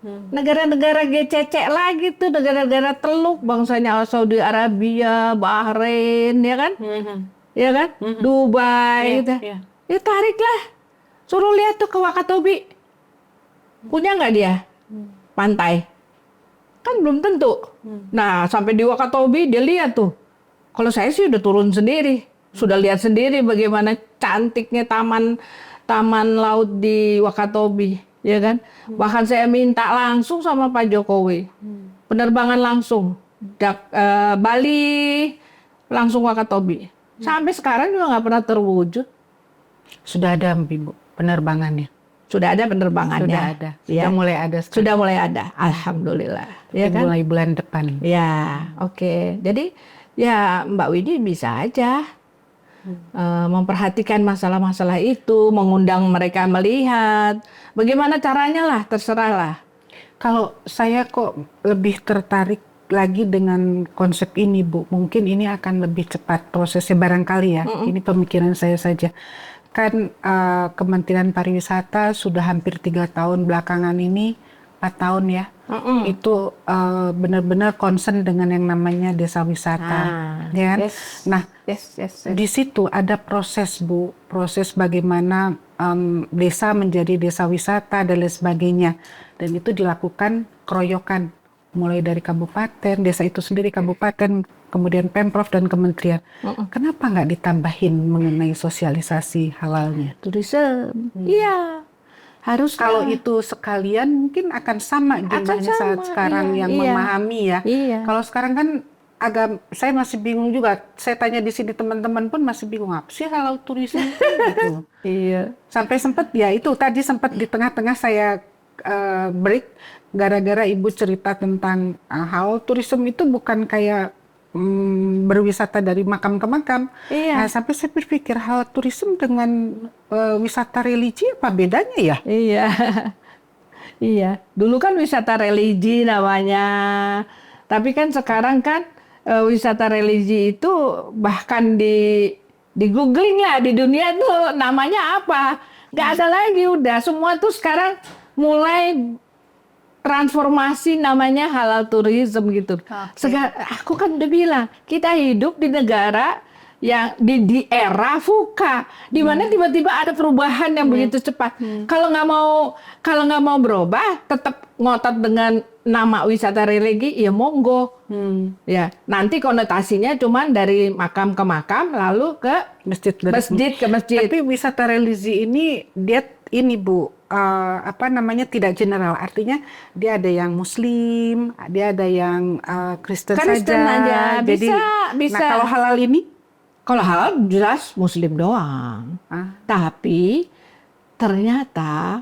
Negara-negara GCC lagi tuh, negara-negara teluk, bangsanya Saudi Arabia, Bahrain, ya kan? Ya kan? Dubai, gitu. Ya tariklah, suruh lihat tuh ke Wakatobi, punya nggak dia pantai? Kan belum tentu. Nah, sampai di Wakatobi dia lihat tuh. Kalau saya sih udah turun sendiri. Sudah lihat sendiri bagaimana cantiknya taman laut di Wakatobi, ya kan? Bahkan saya minta langsung sama Pak Jokowi, penerbangan langsung Bali langsung Wakatobi. Sampai sekarang juga nggak pernah terwujud. Sudah ada Bu penerbangannya? Sudah ada penerbangannya. Sudah ada. Sudah mulai ada. Sudah mulai ada. Alhamdulillah. Ya kan? Mulai bulan depan. Ya, oke. Jadi ya Mbak Widi bisa aja memperhatikan masalah-masalah itu, mengundang mereka melihat. Bagaimana caranya lah, terserah lah. Kalau saya kok lebih tertarik lagi dengan konsep ini Bu, mungkin ini akan lebih cepat prosesnya barangkali ya. Ini pemikiran saya saja. Kan Kementerian Pariwisata sudah hampir 3 tahun belakangan ini, 4 tahun ya, itu benar-benar concern dengan yang namanya desa wisata, ya kan? Nah, di situ ada proses Bu, proses bagaimana desa menjadi desa wisata dan lain sebagainya, dan itu dilakukan keroyokan mulai dari kabupaten, desa itu sendiri kabupaten, kemudian Pemprov dan kementerian. Kenapa nggak ditambahin mengenai sosialisasi halalnya? Tourism, iya. Harus kalau itu sekalian mungkin akan sama jumlahnya saat sekarang yang memahami ya. Kalau sekarang kan saya masih bingung juga. Saya tanya di sini teman-teman pun masih bingung apa sih halal tourism gitu. Iya. Sampai sempat ya itu tadi sempat di tengah-tengah saya break gara-gara ibu cerita tentang halal tourism itu bukan kayak berwisata dari makam ke makam. Iya. Nah, sampai saya berpikir halal tourism dengan wisata religi apa bedanya ya? Iya. Iya, dulu kan wisata religi namanya. Tapi kan sekarang kan wisata religi itu bahkan di googling lah di dunia tuh namanya apa. Nggak ada lagi udah. Semua tuh sekarang mulai transformasi namanya halal tourism gitu. Aku kan udah bilang, kita hidup di negara yang di era VUCA, di mana tiba-tiba ada perubahan yang begitu cepat. Kalau nggak mau berubah, tetap ngotot dengan nama wisata religi, ya monggo. Ya, nanti konotasinya cuman dari makam ke makam, lalu ke Masjid ke masjid. Tapi wisata religi ini dia ini Bu, apa namanya tidak general. Artinya dia ada yang Muslim, dia ada yang Kristen saja. Jadi, bisa. Nah kalau halal ini? Kalau halal jelas Muslim doang. Tapi ternyata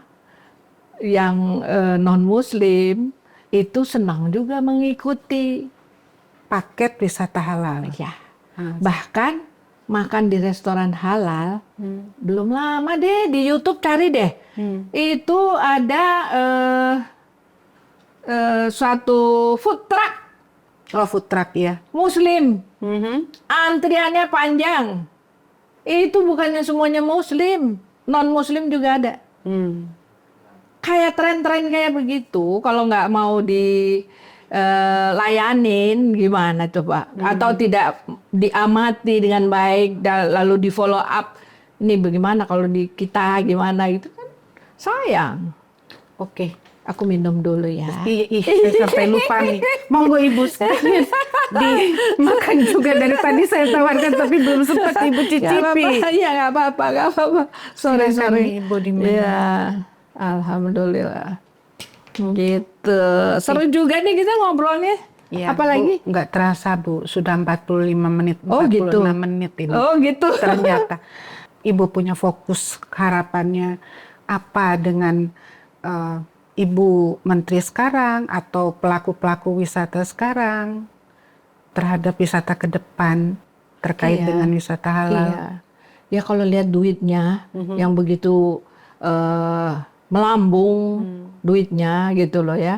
yang non-Muslim itu senang juga mengikuti paket wisata halal. Ya. Bahkan makan di restoran halal belum lama deh di YouTube cari deh. Itu ada suatu food truck. Oh, food truck ya. Muslim. Antriannya panjang. Itu bukannya semuanya Muslim, non-Muslim juga ada. Kayak tren-tren kayak begitu, kalau nggak mau layanin gimana coba? Atau tidak diamati dengan baik, lalu di follow up. Ini bagaimana kalau di kita gimana gitu kan? Sayang. Oke. Aku minum dulu ya. Saya sampai lupa nih. Monggo Ibu sekalian dimakan juga dari tadi saya tawarkan tapi belum sempat Ibu cicipi. Iya nggak apa-apa. Sorry. Ibu diminum. Ya, alhamdulillah. Gitu. Seru juga nih kita ngobrolnya. Ya, apalagi? Nggak terasa Bu, sudah 45 menit, 46 gitu. menit ini. Oh gitu. Ternyata Ibu punya fokus harapannya apa dengan Ibu Menteri sekarang atau pelaku-pelaku wisata sekarang terhadap wisata ke depan terkait dengan wisata halal. Iya. Ya kalau lihat duitnya yang begitu melambung duitnya gitu loh ya.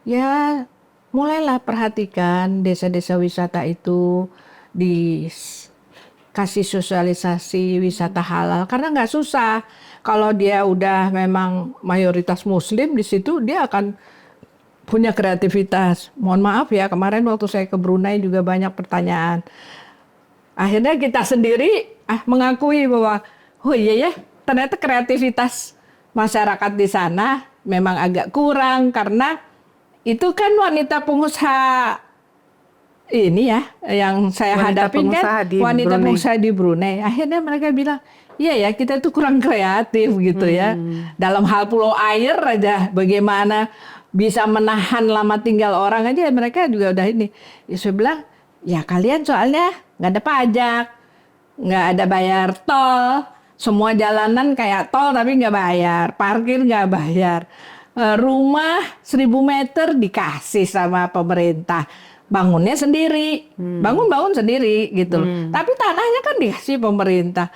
Ya mulailah perhatikan desa-desa wisata itu dikasih sosialisasi wisata halal karena nggak susah. Kalau dia udah memang mayoritas Muslim di situ, dia akan punya kreativitas. Mohon maaf ya, kemarin waktu saya ke Brunei juga banyak pertanyaan. Akhirnya kita sendiri mengakui bahwa, oh iya ya, ternyata kreativitas masyarakat di sana memang agak kurang karena itu kan wanita pengusaha ini ya, yang saya hadapin kan wanita pengusaha di Brunei. Akhirnya mereka bilang, iya ya, kita tuh kurang kreatif gitu ya. Dalam hal pulau air aja, bagaimana bisa menahan lama tinggal orang aja, mereka juga udah ini. Ya, saya bilang, ya kalian soalnya nggak ada pajak, nggak ada bayar tol, semua jalanan kayak tol tapi nggak bayar, parkir nggak bayar, rumah 1000 meter dikasih sama pemerintah. Bangunnya sendiri, bangun sendiri gitu. Tapi tanahnya kan dikasih pemerintah.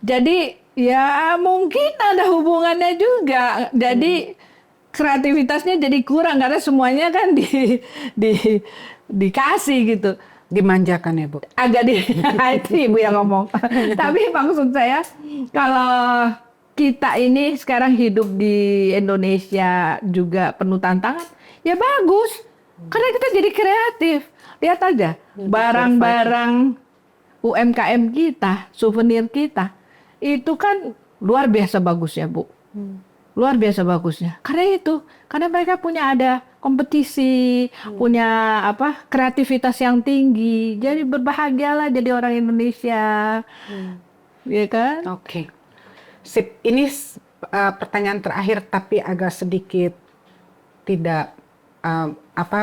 Jadi ya mungkin ada hubungannya juga. Jadi kreativitasnya jadi kurang karena semuanya kan dikasih gitu. Dimanjakan ya Bu? Agak itu Ibu yang ngomong. Tapi maksud saya kalau kita ini sekarang hidup di Indonesia juga penuh tantangan, ya bagus. Karena kita jadi kreatif. Lihat aja, barang-barang UMKM kita, souvenir kita, itu kan luar biasa bagusnya, Bu. Luar biasa bagusnya. Karena mereka punya ada kompetisi, punya kreativitas yang tinggi. Jadi berbahagialah jadi orang Indonesia. Iya kan? Oke. Sip, ini pertanyaan terakhir tapi agak sedikit tidak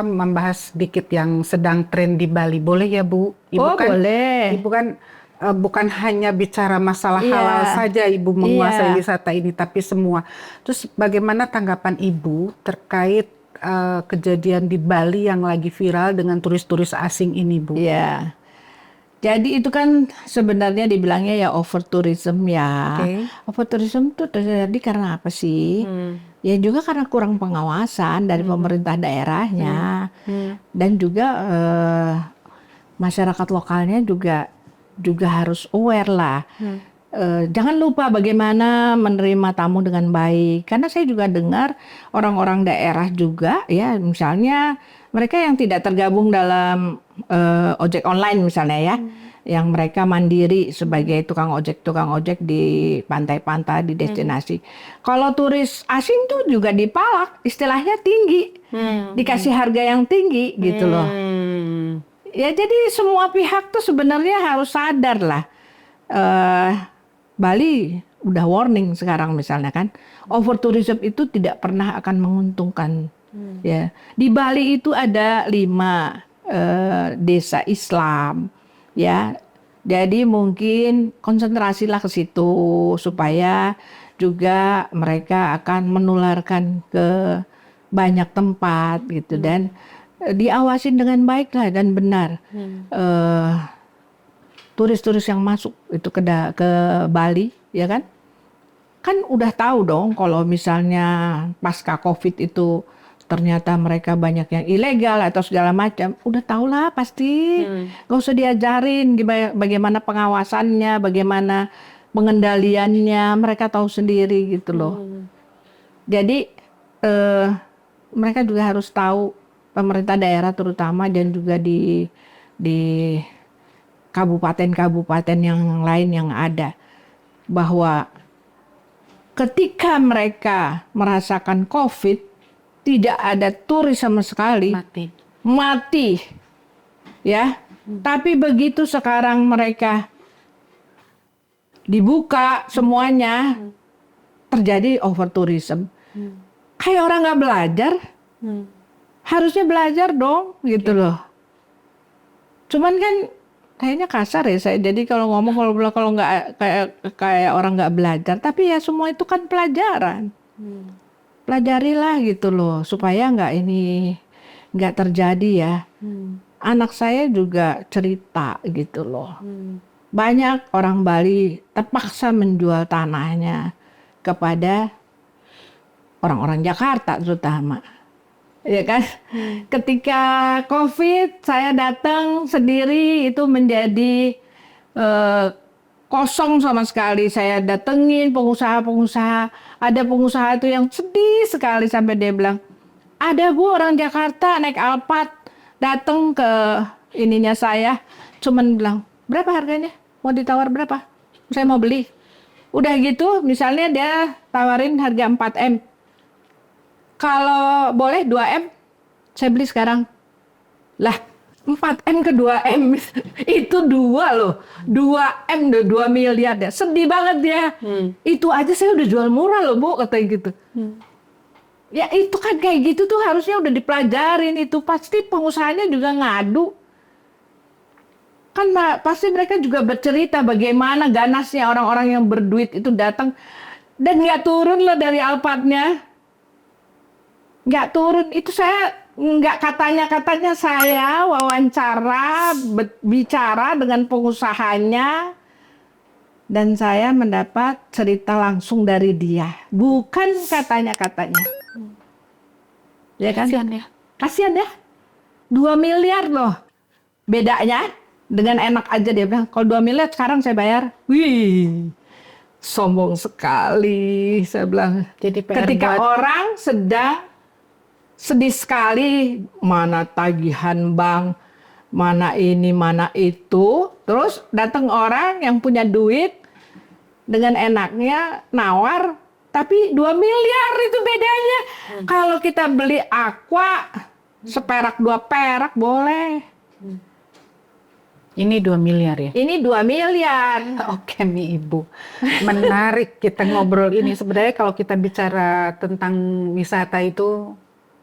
membahas sedikit yang sedang tren di Bali. Boleh ya Bu? Oh, boleh. Ibu kan bukan hanya bicara masalah halal saja Ibu menguasai wisata ini, tapi semua. Terus bagaimana tanggapan Ibu terkait kejadian di Bali yang lagi viral dengan turis-turis asing ini, Bu? Iya. Jadi itu kan sebenarnya dibilangnya ya overtourism ya. Overtourism itu terjadi karena apa sih? Ya juga karena kurang pengawasan dari pemerintah daerahnya. Dan juga masyarakat lokalnya juga harus aware lah. Jangan lupa bagaimana menerima tamu dengan baik. Karena saya juga dengar orang-orang daerah juga ya, misalnya mereka yang tidak tergabung dalam ojek online misalnya ya, yang mereka mandiri sebagai tukang ojek di pantai-pantai, di destinasi. Kalau turis asing tuh juga dipalak, istilahnya tinggi, dikasih harga yang tinggi gitu loh. Ya jadi semua pihak tuh sebenarnya harus sadar lah. Bali udah warning sekarang misalnya kan, overtourism itu tidak pernah akan menguntungkan. Ya, di Bali itu ada 5 desa Islam, ya. Jadi mungkin konsentrasilah ke situ supaya juga mereka akan menularkan ke banyak tempat gitu dan diawasin dengan baik lah dan benar. Turis-turis yang masuk itu ke Bali, ya kan? Kan udah tahu dong kalau misalnya pasca COVID itu ternyata mereka banyak yang ilegal atau segala macam. Udah tahu lah pasti. Gak usah diajarin bagaimana pengawasannya, bagaimana pengendaliannya. Mereka tahu sendiri gitu loh. Jadi mereka juga harus tahu, pemerintah daerah terutama dan juga di kabupaten-kabupaten yang lain yang ada, bahwa ketika mereka merasakan COVID, tidak ada turis sama sekali, mati, ya. Tapi begitu sekarang mereka dibuka semuanya, terjadi overtourism. Kayak orang nggak belajar, harusnya belajar dong, gitu loh. Cuman kan kayaknya kasar ya saya. Jadi kalau ngomong kalau nggak kayak orang nggak belajar, tapi ya semua itu kan pelajaran. Pelajarilah gitu loh supaya nggak terjadi ya. Anak saya juga cerita gitu loh. Banyak orang Bali terpaksa menjual tanahnya kepada orang-orang Jakarta terutama. Ya kan? Ketika COVID saya datang sendiri itu menjadi kosong sama sekali. Saya datengin pengusaha-pengusaha. Ada pengusaha itu yang sedih sekali sampai dia bilang, ada Bu orang Jakarta naik Alphard datang ke ininya saya, cuman bilang berapa harganya? Mau ditawar berapa? Saya mau beli. Udah gitu misalnya dia tawarin harga 4M. Kalau boleh 2M, saya beli sekarang. Lah, 4M ke 2M, itu 2 loh. 2M, 2 miliar deh. Sedih banget dia. Itu aja saya udah jual murah loh Bu, katanya gitu. Ya itu kan kayak gitu tuh harusnya udah dipelajarin. Itu pasti pengusahanya juga ngadu. Kan pasti mereka juga bercerita bagaimana ganasnya orang-orang yang berduit itu datang. Dan nggak turun loh dari Alphardnya. Nggak turun, itu saya nggak katanya saya wawancara bicara dengan pengusahanya dan saya mendapat cerita langsung dari dia, bukan katanya ya kan? Kasian ya 2 miliar loh bedanya. Dengan enak aja dia bilang kalau 2 miliar sekarang saya bayar. Wih, sombong sekali saya bilang. Jadi ketika orang sedang sedih sekali, mana tagihan bank, mana ini, mana itu. Terus datang orang yang punya duit, dengan enaknya nawar, tapi 2 miliar itu bedanya. Kalau kita beli aqua, seperak 2 perak boleh. Ini 2 miliar ya? Ini 2 miliar. Oke nih Ibu, menarik kita ngobrol ini. Sebenarnya kalau kita bicara tentang wisata itu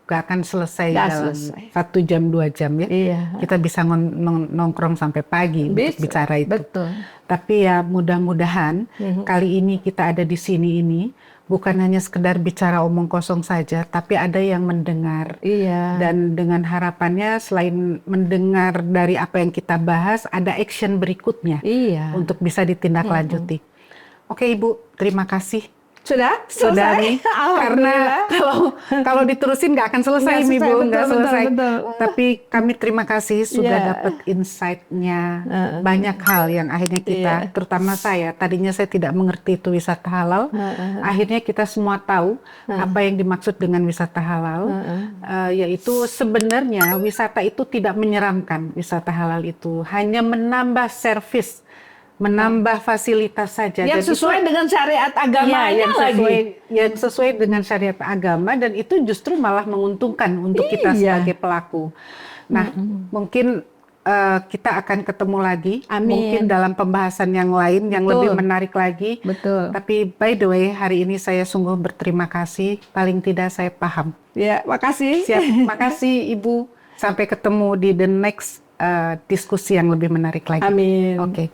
gak akan selesai Nggak dalam selesai. 1 jam 2 jam ya. Iya. Kita bisa nongkrong sampai pagi untuk Bisa, bicara itu. betul. Tapi ya mudah-mudahan kali ini kita ada di sini ini bukan hanya sekedar bicara omong kosong saja, tapi ada yang mendengar. Iya. Dan dengan harapannya selain mendengar dari apa yang kita bahas, ada action berikutnya Iya. untuk bisa ditindaklanjuti. Oke Ibu, terima kasih. Sudah Sudah selesai. nih, karena kalau diterusin nggak akan selesai Nggak nih Bu, selesai, nggak betul, selesai. betul. Tapi kami terima kasih sudah Iya. dapat insight-nya, banyak hal yang akhirnya kita, terutama saya, tadinya saya tidak mengerti itu wisata halal, akhirnya kita semua tahu apa yang dimaksud dengan wisata halal, yaitu sebenarnya wisata itu tidak menyeramkan, wisata halal itu hanya menambah servis, menambah fasilitas saja. Yang Dan sesuai dengan syariat agamanya yang lagi. sesuai dengan syariat agama, dan itu justru malah menguntungkan untuk kita Iya. sebagai pelaku. Nah, mungkin kita akan ketemu lagi, Amin. mungkin dalam pembahasan yang lain yang Betul. lebih menarik lagi. Betul. Tapi by the way, hari ini saya sungguh berterima kasih, paling tidak saya paham. Ya, makasih. Siap, makasih Ibu. Sampai ketemu di the next diskusi yang lebih menarik lagi. Amin. Oke.